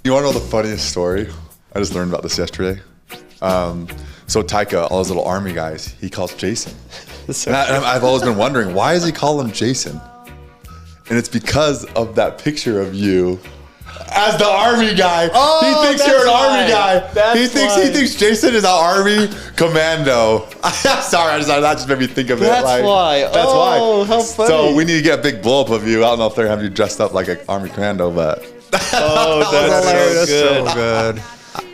You want to know the funniest story? I just learned about this yesterday. So Taika, all those little army guys, he calls Jason. And I've always been wondering, why does he call him Jason? And it's because of that picture of you as the army guy. Oh, he thinks you're an army guy. He thinks Jason is an army commando. Sorry, that just made me think of it. That's why. That's why. Oh, how funny. So we need to get a big blow up of you. I don't know if they're having you dressed up like an army commando, but oh, that's so good.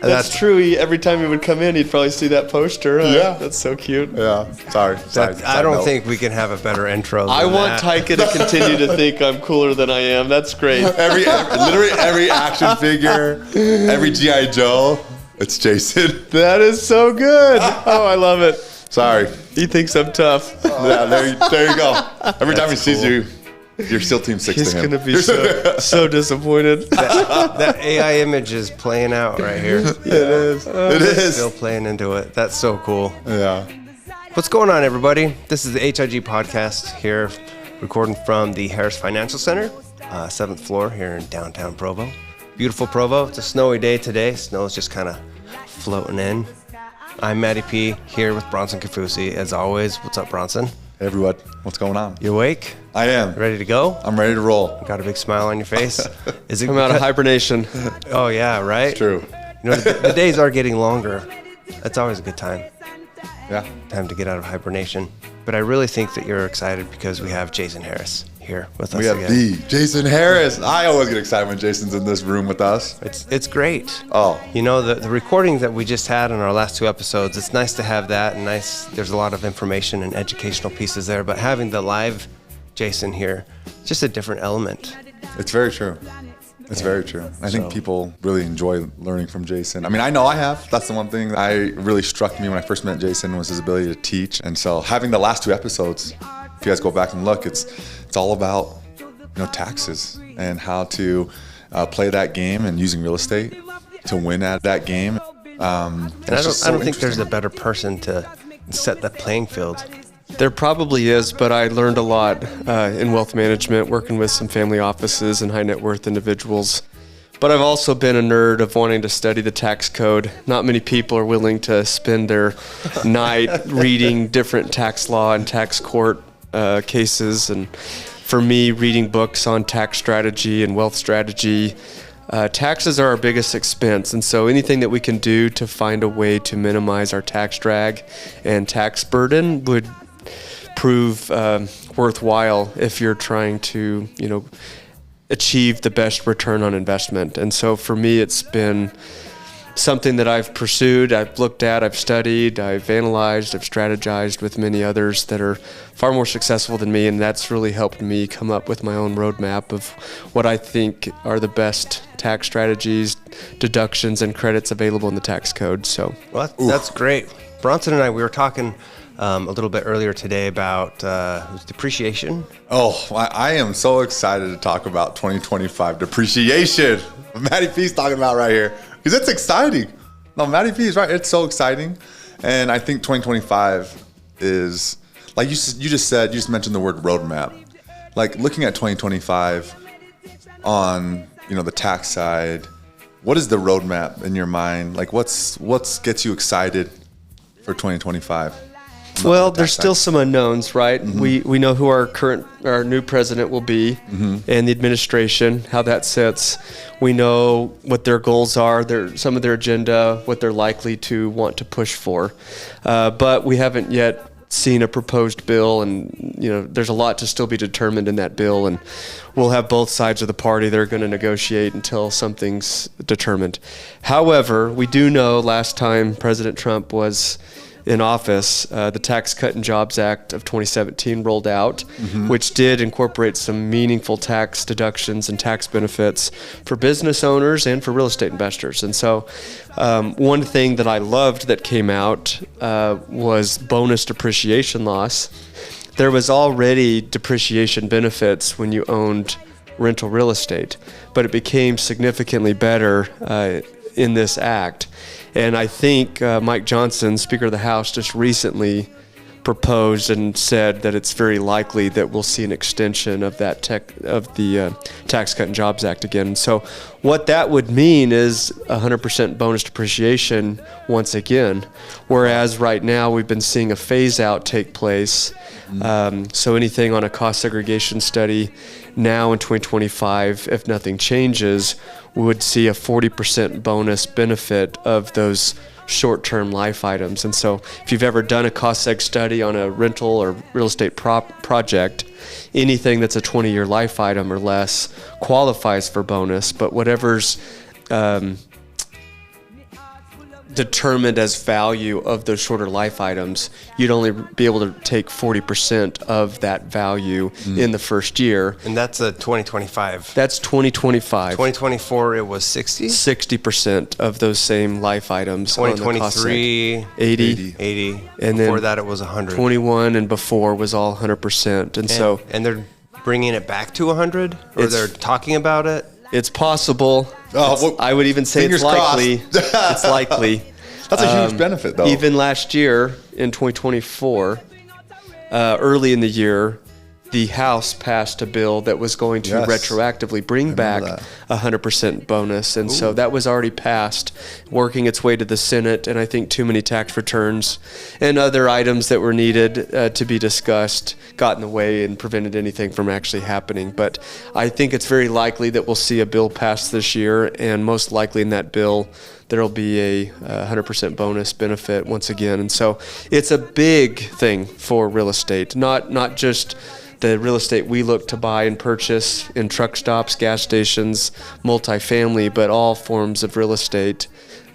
That's true. Every time he would come in, he'd probably see that poster. Yeah. That's so cute. Yeah. Sorry. I don't think we can have a better intro than I want Taika to continue to think I'm cooler than I am. That's great. Literally every action figure, every G.I. Joe, it's Jason. That is so good. Oh, I love it. Sorry. He thinks I'm tough. Yeah, there you go. Every time he sees you, you're still Team 6 He's to him. going to be so disappointed. that AI image is playing out right here. It is. It is. Still playing into it. That's so cool. Yeah. What's going on, everybody? This is the HIG Podcast here, recording from the Harris Financial Center, 7th floor here in downtown Provo. Beautiful Provo. It's a snowy day today. Snow's just kind of floating in. I'm MattyP here with Bronson Kaufusi, as always. What's up, Bronson? Hey, everyone. What's going on? You awake? I am. Ready to go? I'm ready to roll. Got a big smile on your face. Is it I'm out of hibernation. Oh, yeah, right? It's true. You know, the days are getting longer. That's always a good time. Yeah. Time to get out of hibernation. But I really think that you're excited because we have Jason Harris here with us We have again. the Jason Harris. I always get excited when Jason's in this room with us. It's great. Oh. You know, the recordings that we just had in our last 2 episodes, it's nice to have that, and there's a lot of information and educational pieces there, but having the live Jason here, it's just a different element. It's very true. It's very true. I think people really enjoy learning from Jason. I mean, I know I have. That's the one thing that really struck me when I first met Jason was his ability to teach. And so having the last 2 episodes, if you guys go back and look, it's all about, taxes and how to play that game and using real estate to win at that game. And I don't think there's a better person to set that playing field. There probably is, but I learned a lot in wealth management, working with some family offices and high net worth individuals. But I've also been a nerd of wanting to study the tax code. Not many people are willing to spend their night reading different tax law and tax court cases. And for me, reading books on tax strategy and wealth strategy, taxes are our biggest expense. And so anything that we can do to find a way to minimize our tax drag and tax burden would prove worthwhile if you're trying to, achieve the best return on investment. And so for me, it's been something that I've pursued, I've looked at, I've studied, I've analyzed, I've strategized with many others that are far more successful than me, and that's really helped me come up with my own roadmap of what I think are the best tax strategies, deductions, and credits available in the tax code. So, well, that's great. Bronson and I, we were talking a little bit earlier today about depreciation. Oh, I am so excited to talk about 2025 depreciation. MattyP's talking about right here. Because it's exciting. No, MattyP is right. It's so exciting. And I think 2025 is, like you just mentioned the word roadmap. Like looking at 2025 on, the tax side, what is the roadmap in your mind? Like what's gets you excited for 2025? Well, there's still some unknowns, right? Mm-hmm. We know who our new president will be, and the administration, how that sits. We know what their goals are, some of their agenda, what they're likely to want to push for. But we haven't yet seen a proposed bill, and there's a lot to still be determined in that bill, and we'll have both sides of the party that are going to negotiate until something's determined. However, we do know last time President Trump was in office, the Tax Cut and Jobs Act of 2017 rolled out, which did incorporate some meaningful tax deductions and tax benefits for business owners and for real estate investors. And so one thing that I loved that came out was bonus depreciation loss. There was already depreciation benefits when you owned rental real estate, but it became significantly better in this act. And I think Mike Johnson, Speaker of the House, just recently proposed and said that it's very likely that we'll see an extension of that the Tax Cut and Jobs Act again. So what that would mean is 100% bonus depreciation once again, whereas right now we've been seeing a phase out take place. So anything on a cost segregation study now in 2025, if nothing changes, we would see a 40% bonus benefit of those short-term life items. And so if you've ever done a cost seg study on a rental or real estate project, anything that's a 20-year life item or less qualifies for bonus, but whatever's determined as value of those shorter life items, you'd only be able to take 40% of that value in the first year. And that's a 2025. That's 2025. 2024, it was 60? 60% of those same life items. 2023, 80. And before then that, it was 100. 21 and before was all 100%. And they're bringing it back to 100? Or they're talking about it? It's possible. I would even say it's likely. It's likely. That's a huge benefit, though. Even last year in 2024, early in the year, the House passed a bill that was going to retroactively bring back 100% bonus. And so that was already passed, working its way to the Senate. And I think too many tax returns and other items that were needed to be discussed got in the way and prevented anything from actually happening. But I think it's very likely that we'll see a bill passed this year. And most likely in that bill, there'll be a 100% bonus benefit once again. And so it's a big thing for real estate, not just the real estate we look to buy and purchase in truck stops, gas stations, multifamily, but all forms of real estate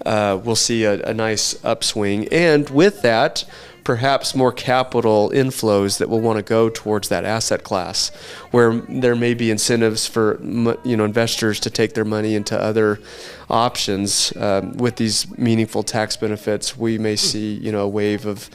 will see a nice upswing. And with that, perhaps more capital inflows that will want to go towards that asset class, where there may be incentives for investors to take their money into other options. With these meaningful tax benefits, we may see a wave of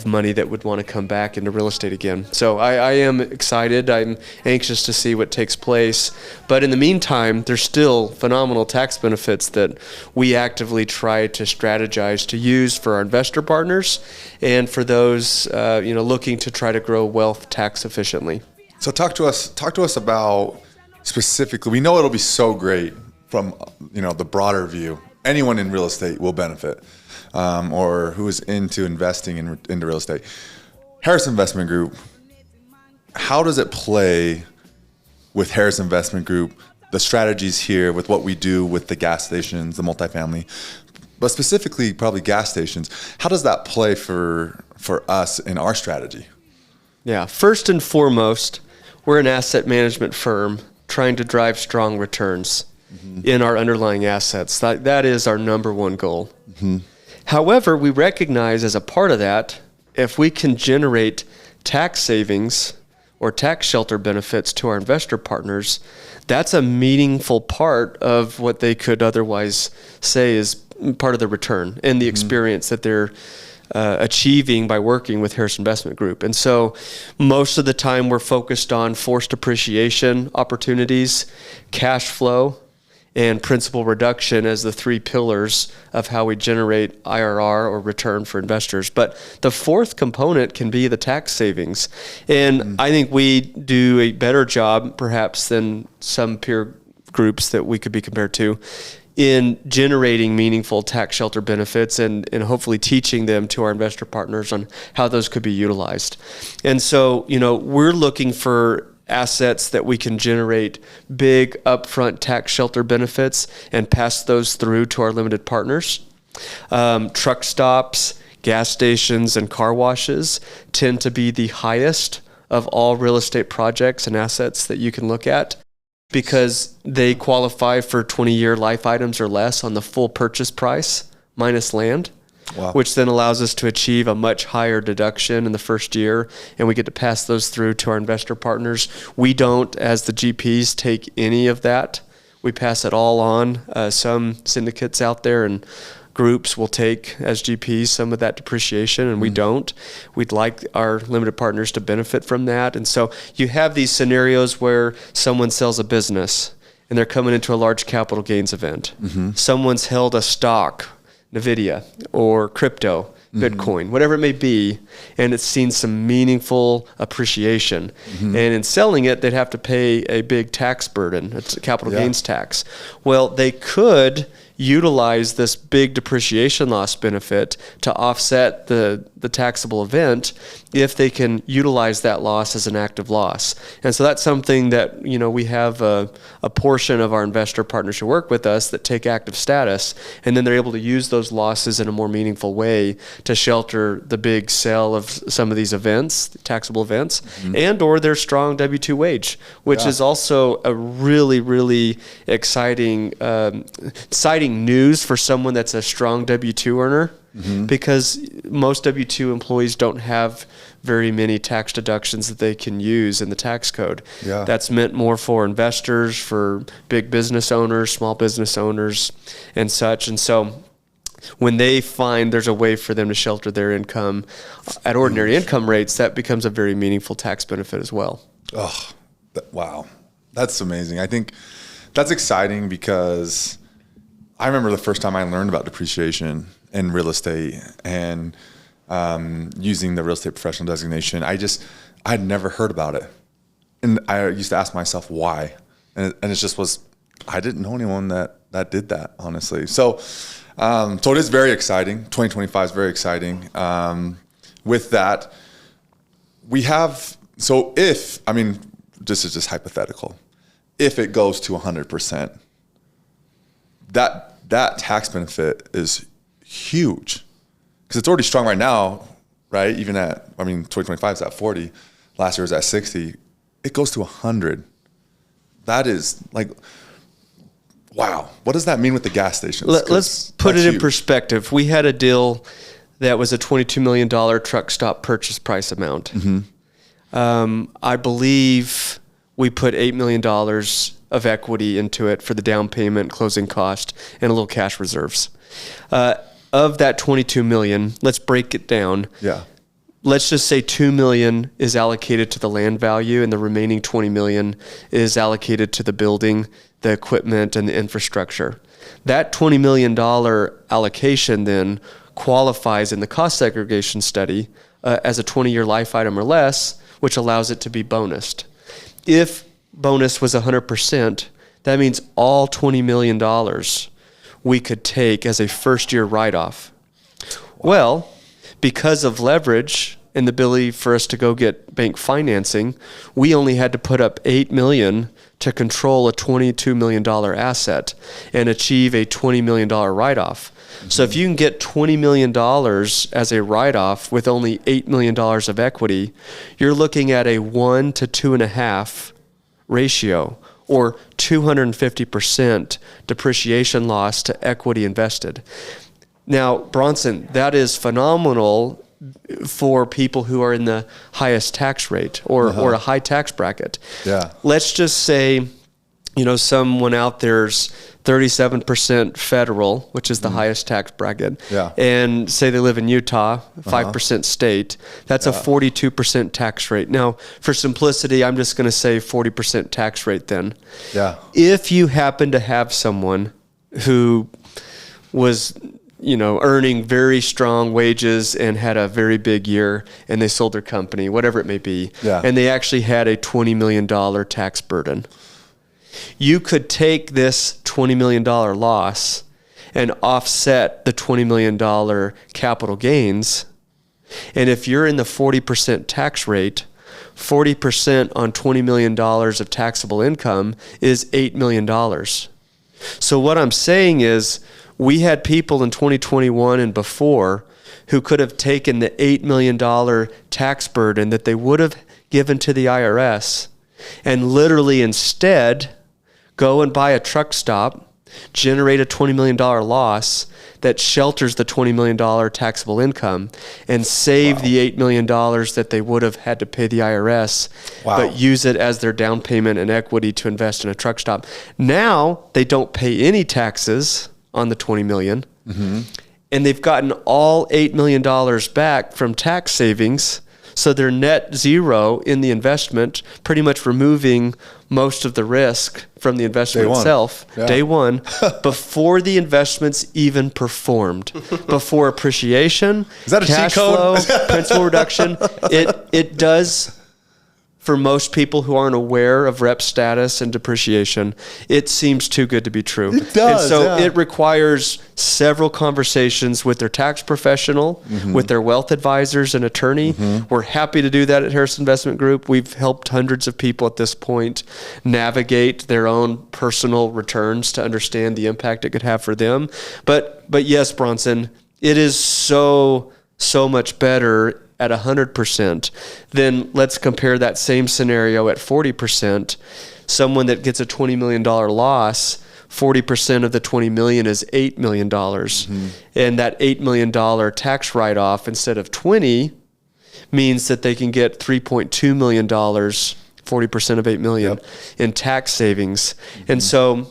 money that would want to come back into real estate again. So I am excited. I'm anxious to see what takes place. But in the meantime, there's still phenomenal tax benefits that we actively try to strategize to use for our investor partners and for those looking to try to grow wealth tax efficiently. So talk to us about specifically. We know it'll be so great from the broader view. Anyone in real estate will benefit. Or who is into investing into real estate. Harris Investment Group, how does it play with Harris Investment Group, the strategies here with what we do with the gas stations, the multifamily, but specifically probably gas stations? How does that play for us in our strategy? Yeah, first and foremost, we're an asset management firm trying to drive strong returns in our underlying assets. That is our number one goal. However, we recognize as a part of that, if we can generate tax savings or tax shelter benefits to our investor partners, that's a meaningful part of what they could otherwise say is part of the return and the experience that they're achieving by working with Harris Investment Group. And so most of the time we're focused on forced depreciation opportunities, cash flow, and principal reduction as the three pillars of how we generate IRR or return for investors. But the fourth component can be the tax savings. And I think we do a better job perhaps than some peer groups that we could be compared to in generating meaningful tax shelter benefits and hopefully teaching them to our investor partners on how those could be utilized. And so, we're looking for assets that we can generate big upfront tax shelter benefits and pass those through to our limited partners. Truck stops, gas stations, and car washes tend to be the highest of all real estate projects and assets that you can look at because they qualify for 20-year life items or less on the full purchase price minus land. Wow. Which then allows us to achieve a much higher deduction in the first year, and we get to pass those through to our investor partners. We don't, as the GPs, take any of that. We pass it all on. Some syndicates out there and groups will take, as GPs, some of that depreciation, and we don't. We'd like our limited partners to benefit from that. And so you have these scenarios where someone sells a business, and they're coming into a large capital gains event. Someone's held a stock, NVIDIA or crypto, Bitcoin, whatever it may be, and it's seen some meaningful appreciation. And in selling it, they'd have to pay a big tax burden, a capital gains tax. Well, they could utilize this big depreciation loss benefit to offset the taxable event if they can utilize that loss as an active loss. And so that's something that, we have a portion of our investor partners who work with us that take active status, and then they're able to use those losses in a more meaningful way to shelter the big sale of some of these events, taxable events, and or their strong W-2 wage, which is also a really, really exciting news for someone that's a strong W-2 earner, because most W-2 employees don't have very many tax deductions that they can use in the tax code. That's meant more for investors, for big business owners, small business owners, and such. And so when they find there's a way for them to shelter their income at ordinary income rates, that becomes a very meaningful tax benefit as well. Oh, wow. That's amazing. I think that's exciting because I remember the first time I learned about depreciation in real estate and using the real estate professional designation. I had never heard about it. And I used to ask myself why. And it just was, I didn't know anyone that did that, honestly. So it is very exciting. 2025 is very exciting. With that, this is just hypothetical. If it goes to 100%, that tax benefit is huge because it's already strong right now, right? Even 2025 is at 40. Last year was at 60. It goes to 100. That is like, wow. What does that mean with the gas stations? Let's put it in perspective. We had a deal that was a $22 million truck stop purchase price amount. I believe we put $8 million of equity into it for the down payment, closing cost, and a little cash reserves. Of that $22 million, let's break it down. Let's just say $2 million is allocated to the land value, and the remaining $20 million is allocated to the building, the equipment, and the infrastructure. That $20 million allocation then qualifies in the cost segregation study as a 20-year life item or less, which allows it to be bonused. If bonus was 100%, that means all $20 million we could take as a first-year write-off. Well, because of leverage and the ability for us to go get bank financing, we only had to put up $8 million to control a $22 million asset and achieve a $20 million write-off. So if you can get $20 million as a write-off with only $8 million of equity, you're looking at a 1 to 2.5 ratio, or 250% depreciation loss to equity invested. Now, Bronson, that is phenomenal for people who are in the highest tax rate or a high tax bracket. Let's just say, someone out there's 37% federal, which is the highest tax bracket, and say they live in Utah, 5% state. That's a 42% tax rate. Now, for simplicity, I'm just going to say 40% tax rate then. If you happen to have someone who was earning very strong wages and had a very big year, and they sold their company, whatever it may be, and they actually had a $20 million tax burden, you could take this $20 million loss and offset the $20 million capital gains. And if you're in the 40% tax rate, 40% on $20 million of taxable income is $8 million. So what I'm saying is, we had people in 2021 and before who could have taken the $8 million tax burden that they would have given to the IRS and literally instead go and buy a truck stop, generate a $20 million loss that shelters the $20 million taxable income, and save the $8 million that they would have had to pay the IRS, but use it as their down payment and equity to invest in a truck stop. Now they don't pay any taxes on the $20 million, and they've gotten all $8 million back from tax savings. So they're net zero in the investment, pretty much removing most of the risk from the investment itself, day one, before the investment's even performed, before appreciation, is that a cash cheat code? flow, principal reduction. It does. For most people who aren't aware of rep status and depreciation, it seems too good to be true. It does. And so it requires several conversations with their tax professional, with their wealth advisors and attorney. We're happy to do that at Harris Investment Group. We've helped hundreds of people at this point navigate their own personal returns to understand the impact it could have for them. But yes, Bronson, it is so much better at 100%, then let's compare that same scenario at 40%. Someone that gets a $20 million loss, 40% of the $20 million is $8 million. And that $8 million tax write-off instead of 20 means that they can get $3.2 million, 40% of $8 million in tax savings. And so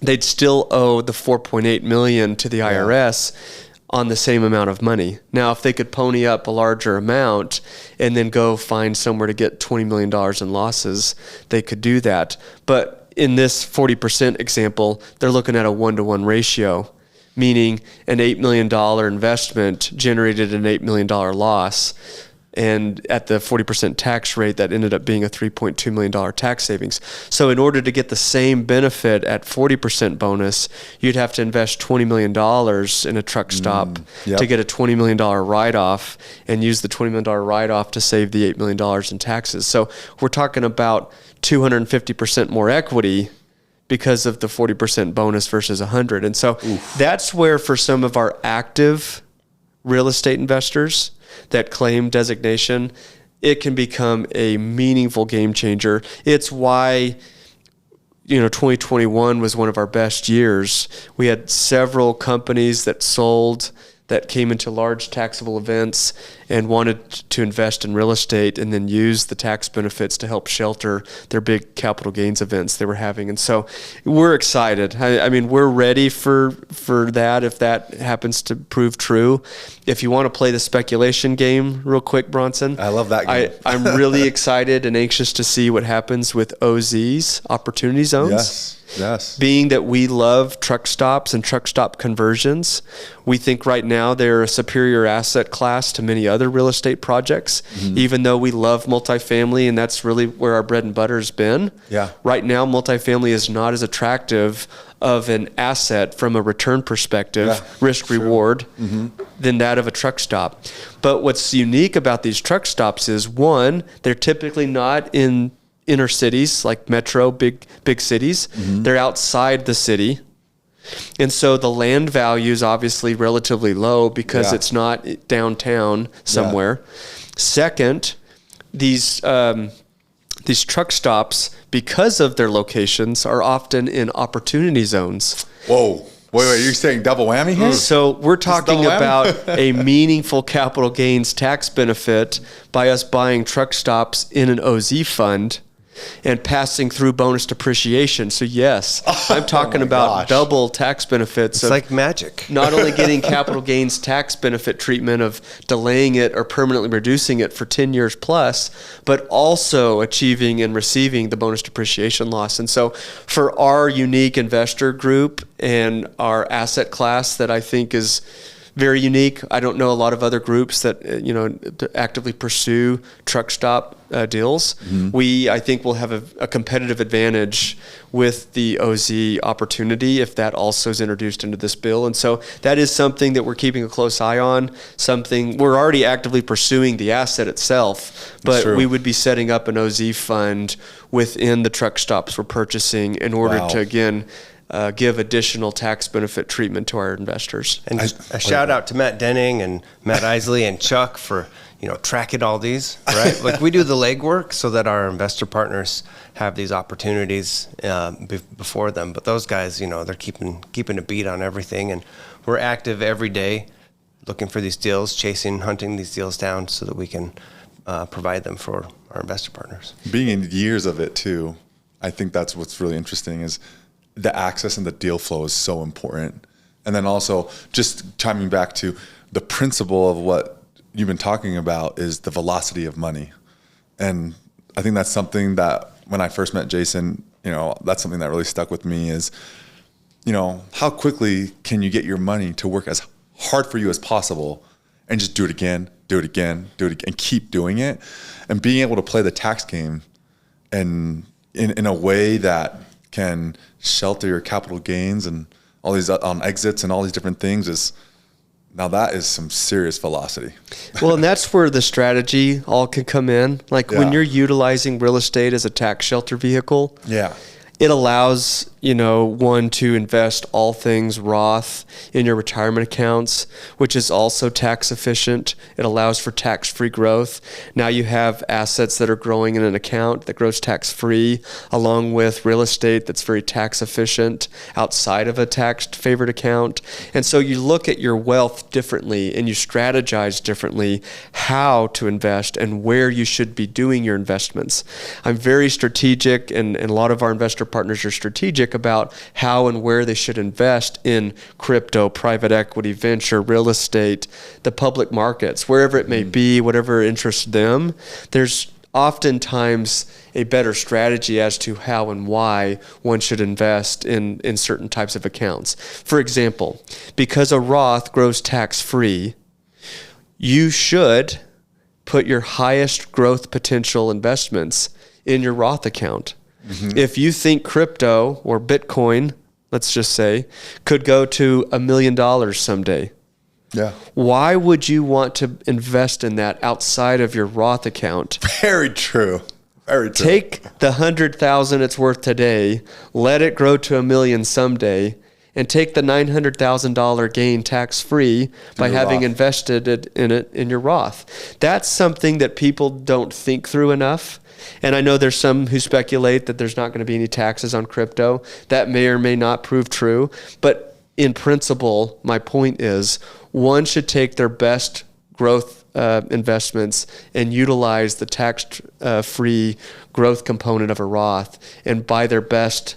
they'd still owe the $4.8 million to the IRS on the same amount of money. Now, if they could pony up a larger amount and then go find somewhere to get $20 million in losses, they could do that. But in this 40% example, they're looking at a 1-to-1 ratio, meaning an $8 million investment generated an $8 million loss. And at the 40% tax rate, that ended up being a $3.2 million tax savings. So in order to get the same benefit at 40% bonus, you'd have to invest $20 million in a truck stop to get a $20 million write-off and use the $20 million write-off to save the $8 million in taxes. So we're talking about 250% more equity because of the 40% bonus versus 100. And so that's where for some of our active real estate investors that claim designation, it can become a meaningful game changer. It's why, 2021 was one of our best years. We had several companies that sold, that came into large taxable events and wanted to invest in real estate and then use the tax benefits to help shelter their big capital gains events they were having. And so we're excited. I mean, we're ready for that if that happens to prove true. If you want to play the speculation game real quick, Bronson. I love that game. I'm really excited and anxious to see what happens with OZs, opportunity zones. Yes. Being that we love truck stops and truck stop conversions, we think right now they're a superior asset class to many other real estate projects, even though we love multifamily and that's really where our bread and butter has been. Yeah. Right now, multifamily is not as attractive of an asset from a return perspective, risk reward, than that of a truck stop. But what's unique about these truck stops is, one, they're typically not in inner cities like metro, big cities. They're outside the city. And so the land value is obviously relatively low because it's not downtown somewhere. Second, these truck stops, because of their locations, are often in opportunity zones. Whoa. Wait, you're saying double whammy here? So we're talking about a meaningful capital gains tax benefit by us buying truck stops in an OZ fund and passing through bonus depreciation. So yes, I'm talking about double tax benefits. It's like magic. Not only getting capital gains tax benefit treatment of delaying it or permanently reducing it for 10 years plus, but also achieving and receiving the bonus depreciation loss. And so for our unique investor group and our asset class that I think is very unique. I don't know a lot of other groups that actively pursue truck stop deals. I think we'll have a competitive advantage with the OZ opportunity if that also is introduced into this bill. And so that is something that we're keeping a close eye on. Something we're already actively pursuing the asset itself, but we would be setting up an OZ fund within the truck stops we're purchasing in order to again give additional tax benefit treatment to our investors. And a shout out to Matt Denning and Matt Isley and Chuck for tracking all these, right? Like we do the legwork so that our investor partners have these opportunities before them. But those guys, they're keeping a beat on everything, and we're active every day, looking for these deals, hunting these deals down so that we can provide them for our investor partners. Being in years of it too, I think that's what's really interesting is the access and the deal flow is so important. And then also just chiming back to the principle of what you've been talking about is the velocity of money. And I think that's something that when I first met Jason, that's something that really stuck with me is, how quickly can you get your money to work as hard for you as possible and just do it again, and keep doing it, and being able to play the tax game and in a way that can shelter your capital gains and all these on exits and all these different things now that is some serious velocity. Well, and that's where the strategy all can come in. Like when you're utilizing real estate as a tax shelter vehicle, it allows, one, to invest all things Roth in your retirement accounts, which is also tax efficient. It allows for tax-free growth. Now you have assets that are growing in an account that grows tax-free, along with real estate that's very tax efficient outside of a tax-favored account. And so you look at your wealth differently and you strategize differently how to invest and where you should be doing your investments. I'm very strategic, and a lot of our investor partners are strategic about how and where they should invest in crypto, private equity, venture, real estate, the public markets, wherever it may be, whatever interests them. There's oftentimes a better strategy as to how and why one should invest in certain types of accounts. For example, because a Roth grows tax-free, you should put your highest growth potential investments in your Roth account. Mm-hmm. If you think crypto or Bitcoin, let's just say, could go to $1 million someday, why would you want to invest in that outside of your Roth account? Very true. Very true. Take the $100,000 it's worth today, let it grow to $1 million someday, and take the $900,000 gain tax-free by having invested in your Roth. That's something that people don't think through enough. And I know there's some who speculate that there's not going to be any taxes on crypto. That may or may not prove true. But in principle, my point is one should take their best growth investments and utilize the tax-free growth component of a Roth and buy their best,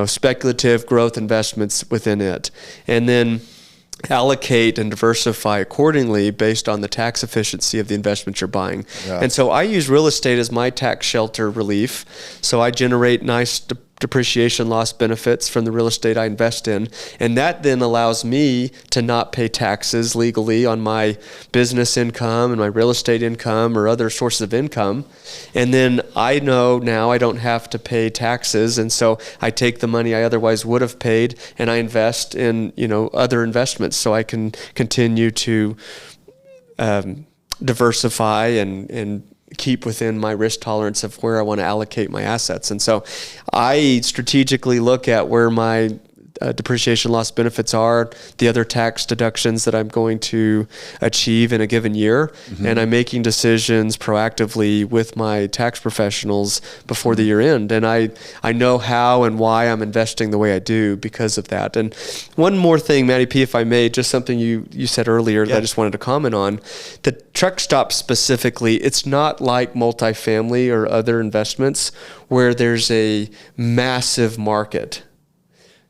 speculative growth investments within it. And then allocate and diversify accordingly based on the tax efficiency of the investments you're buying. And so I use real estate as my tax shelter relief. So I generate nice depreciation loss benefits from the real estate I invest in. And that then allows me to not pay taxes legally on my business income and my real estate income or other sources of income. And then I know now I don't have to pay taxes. And so I take the money I otherwise would have paid and I invest in, other investments so I can continue to diversify and keep within my risk tolerance of where I want to allocate my assets. And so I strategically look at where my depreciation loss benefits are, the other tax deductions that I'm going to achieve in a given year. Mm-hmm. And I'm making decisions proactively with my tax professionals before the year end. And I know how and why I'm investing the way I do because of that. And one more thing, MattyP, if I may, just something you said earlier that I just wanted to comment on. The truck stop specifically, it's not like multifamily or other investments where there's a massive market.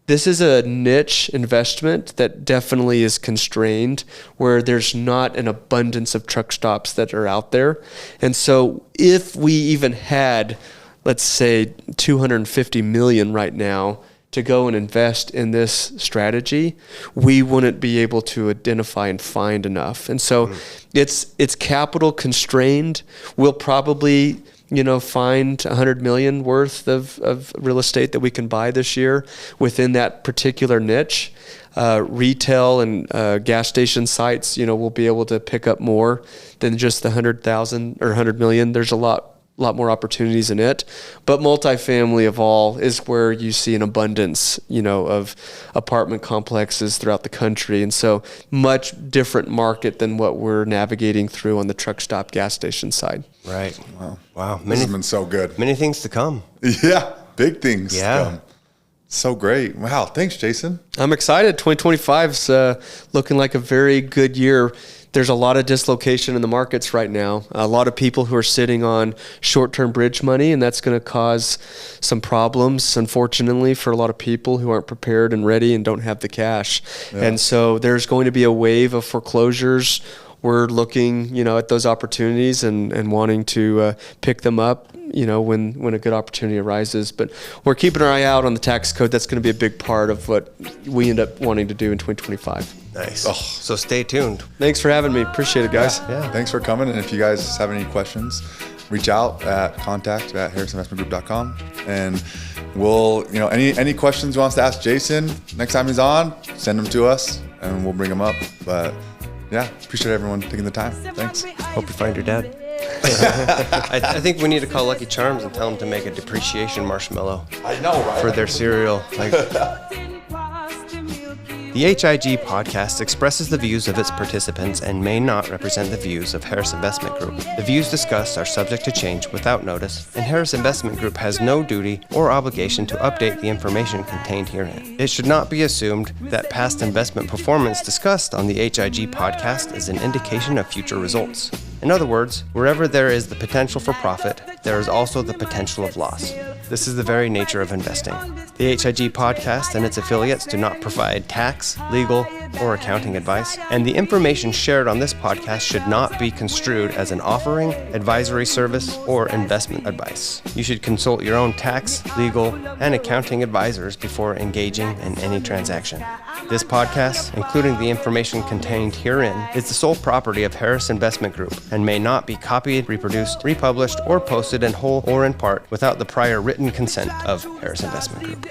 This is a niche investment that definitely is constrained, where there's not an abundance of truck stops that are out there. And so if we even had, let's say, $250 million right now to go and invest in this strategy, we wouldn't be able to identify and find enough. And so it's capital constrained. We'll probably find $100 million worth of real estate that we can buy this year within that particular niche. Retail and gas station sites, we'll be able to pick up more than just the 100,000 or 100 million. There's a lot more opportunities in it. But multifamily of all is where you see an abundance, of apartment complexes throughout the country. And so much different market than what we're navigating through on the truck stop gas station side. Right. Wow. This has been so good. Many things to come. Yeah. Big things. Yeah. To come. So great. Wow. Thanks, Jason. I'm excited. 2025's looking like a very good year. There's a lot of dislocation in the markets right now. A lot of people who are sitting on short-term bridge money, and that's going to cause some problems, unfortunately, for a lot of people who aren't prepared and ready and don't have the cash. Yeah. And so there's going to be a wave of foreclosures we're looking, at those opportunities and wanting to pick them up, when a good opportunity arises. But we're keeping our eye out on the tax code. That's going to be a big part of what we end up wanting to do in 2025. Nice. So stay tuned. Thanks for having me. Appreciate it, guys. Yeah. Thanks for coming. And if you guys have any questions, reach out at contact@harrisinvestmentgroup.com. And we'll, any questions you want us to ask Jason next time he's on, send them to us and we'll bring them up. But yeah, appreciate everyone taking the time. Thanks. Hope you find your dad. I think we need to call Lucky Charms and tell them to make a depreciation marshmallow. I know, right? For their cereal. The HIG Podcast expresses the views of its participants and may not represent the views of Harris Investment Group. The views discussed are subject to change without notice, and Harris Investment Group has no duty or obligation to update the information contained herein. It should not be assumed that past investment performance discussed on the HIG Podcast is an indication of future results. In other words, wherever there is the potential for profit, there is also the potential of loss. This is the very nature of investing. The HIG Podcast and its affiliates do not provide tax, legal, or accounting advice, and the information shared on this podcast should not be construed as an offering, advisory service, or investment advice. You should consult your own tax, legal, and accounting advisors before engaging in any transaction. This podcast, including the information contained herein, is the sole property of Harris Investment Group and may not be copied, reproduced, republished, or posted in whole or in part without the prior written consent of Harris Investment Group.